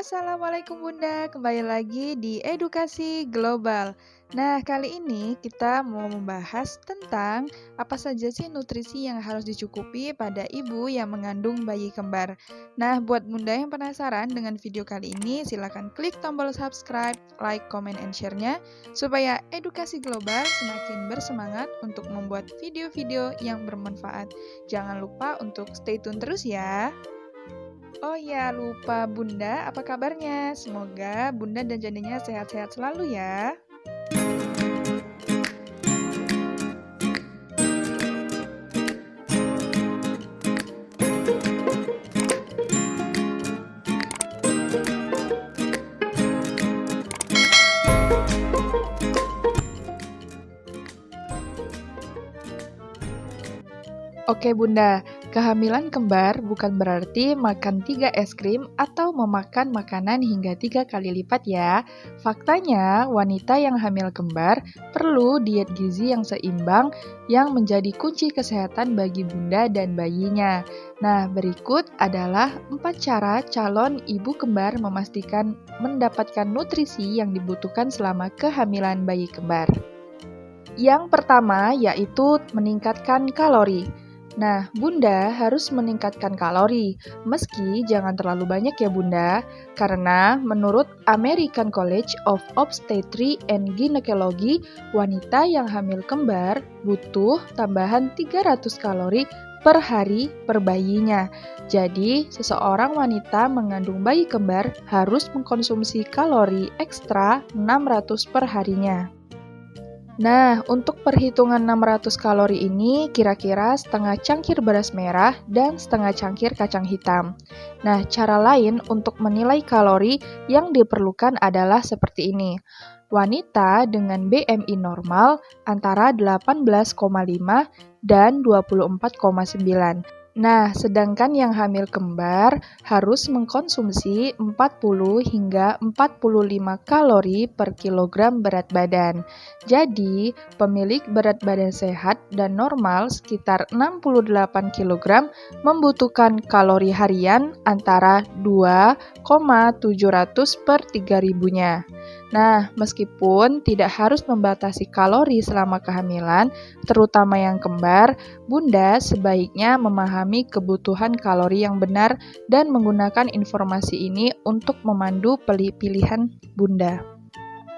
Assalamualaikum Bunda, kembali lagi di Edukasi Global. Nah, kali ini kita mau membahas tentang apa saja sih nutrisi yang harus dicukupi pada ibu yang mengandung bayi kembar. Nah, buat Bunda yang penasaran dengan video kali ini, silakan klik tombol subscribe, like, comment, and share-nya supaya Edukasi Global semakin bersemangat untuk membuat video-video yang bermanfaat. Jangan lupa untuk stay tune terus ya. Oh ya, lupa Bunda, apa kabarnya? Semoga Bunda dan janinya sehat-sehat selalu ya. Oke Bunda, kehamilan kembar bukan berarti makan 3 es krim atau memakan makanan hingga 3 kali lipat ya. Faktanya, wanita yang hamil kembar perlu diet gizi yang seimbang yang menjadi kunci kesehatan bagi Bunda dan bayinya. Nah, berikut adalah 4 cara calon ibu kembar memastikan mendapatkan nutrisi yang dibutuhkan selama kehamilan bayi kembar. Yang pertama yaitu meningkatkan kalori. Nah, Bunda harus meningkatkan kalori, meski jangan terlalu banyak ya Bunda, karena menurut American College of Obstetrics and Gynecology, wanita yang hamil kembar butuh tambahan 300 kalori per hari per bayinya. Jadi, seseorang wanita mengandung bayi kembar harus mengkonsumsi kalori ekstra 600 per harinya. Nah, untuk perhitungan 600 kalori ini kira-kira setengah cangkir beras merah dan setengah cangkir kacang hitam. Nah, cara lain untuk menilai kalori yang diperlukan adalah seperti ini. Wanita dengan BMI normal antara 18,5 dan 24,9. Nah, sedangkan yang hamil kembar harus mengkonsumsi 40 hingga 45 kalori per kilogram berat badan. Jadi, pemilik berat badan sehat dan normal sekitar 68 kg membutuhkan kalori harian antara 2,700 per 3000-nya. Nah, meskipun tidak harus membatasi kalori selama kehamilan, terutama yang kembar, Bunda sebaiknya memahami kebutuhan kalori yang benar dan menggunakan informasi ini untuk memandu pilihan Bunda.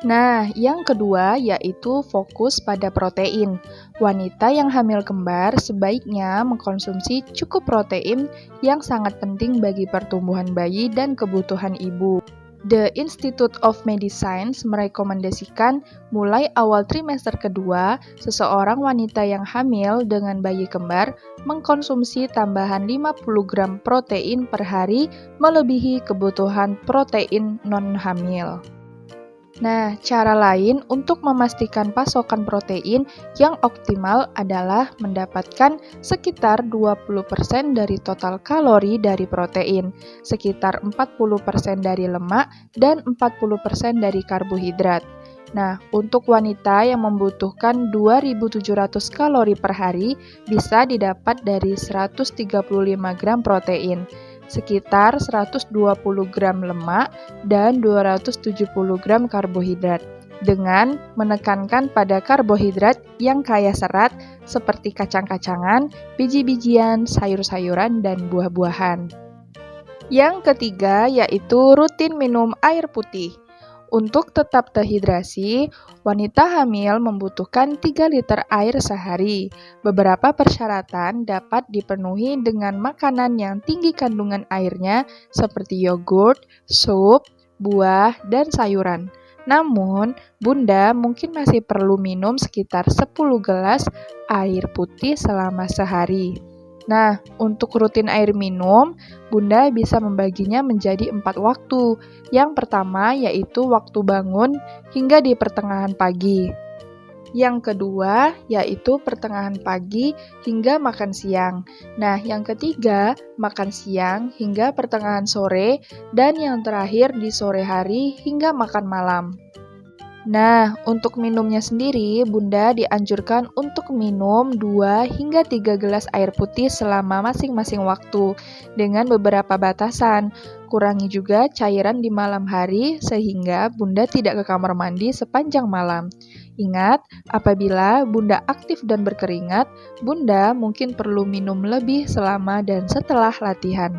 Nah, yang kedua yaitu fokus pada protein. Wanita yang hamil kembar sebaiknya mengkonsumsi cukup protein yang sangat penting bagi pertumbuhan bayi dan kebutuhan ibu. The Institute of Medicine merekomendasikan mulai awal trimester kedua, seseorang wanita yang hamil dengan bayi kembar mengkonsumsi tambahan 50 gram protein per hari melebihi kebutuhan protein non-hamil. Nah, cara lain untuk memastikan pasokan protein yang optimal adalah mendapatkan sekitar 20% dari total kalori dari protein, sekitar 40% dari lemak, dan 40% dari karbohidrat. Nah, untuk wanita yang membutuhkan 2.700 kalori per hari, bisa didapat dari 135 gram protein, sekitar 120 gram lemak, dan 270 gram karbohidrat, dengan menekankan pada karbohidrat yang kaya serat seperti kacang-kacangan, biji-bijian, sayur-sayuran, dan buah-buahan. Yang ketiga yaitu rutin minum air putih. Untuk tetap terhidrasi, wanita hamil membutuhkan 3 liter air sehari. Beberapa persyaratan dapat dipenuhi dengan makanan yang tinggi kandungan airnya seperti yogurt, sup, buah, dan sayuran. Namun, Bunda mungkin masih perlu minum sekitar 10 gelas air putih selama sehari. Nah, untuk rutin air minum, Bunda bisa membaginya menjadi 4 waktu. Yang pertama yaitu waktu bangun hingga di pertengahan pagi. Yang kedua yaitu pertengahan pagi hingga makan siang. Nah, yang ketiga makan siang hingga pertengahan sore, dan yang terakhir di sore hari hingga makan malam. Nah, untuk minumnya sendiri, Bunda dianjurkan untuk minum 2 hingga 3 gelas air putih selama masing-masing waktu dengan beberapa batasan. Kurangi juga cairan di malam hari sehingga Bunda tidak ke kamar mandi sepanjang malam. Ingat, apabila Bunda aktif dan berkeringat, Bunda mungkin perlu minum lebih selama dan setelah latihan.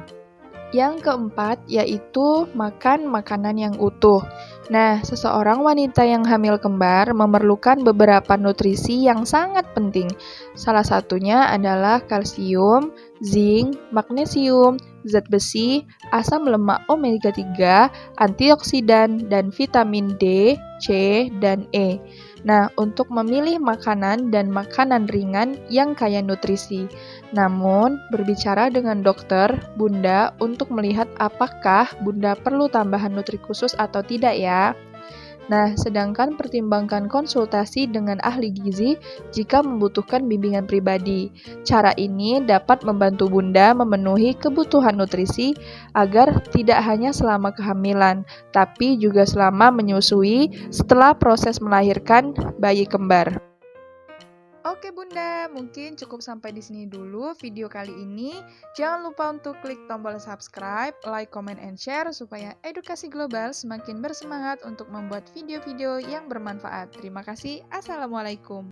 Yang keempat yaitu makan makanan yang utuh. Nah, seseorang wanita yang hamil kembar memerlukan beberapa nutrisi yang sangat penting. Salah satunya adalah kalsium, zinc, magnesium, zat besi, asam lemak omega 3, antioksidan, dan vitamin D, C, dan E. Nah, untuk memilih makanan dan makanan ringan yang kaya nutrisi. Namun, berbicara dengan dokter, Bunda, untuk melihat apakah Bunda perlu tambahan nutri khusus atau tidak ya. Nah, sedangkan pertimbangkan konsultasi dengan ahli gizi jika membutuhkan bimbingan pribadi. Cara ini dapat membantu Bunda memenuhi kebutuhan nutrisi agar tidak hanya selama kehamilan, tapi juga selama menyusui setelah proses melahirkan bayi kembar. Oke Bunda, mungkin cukup sampai di sini dulu video kali ini. Jangan lupa untuk klik tombol subscribe, like, comment, and share supaya edukasi global semakin bersemangat untuk membuat video-video yang bermanfaat. Terima kasih. Assalamualaikum.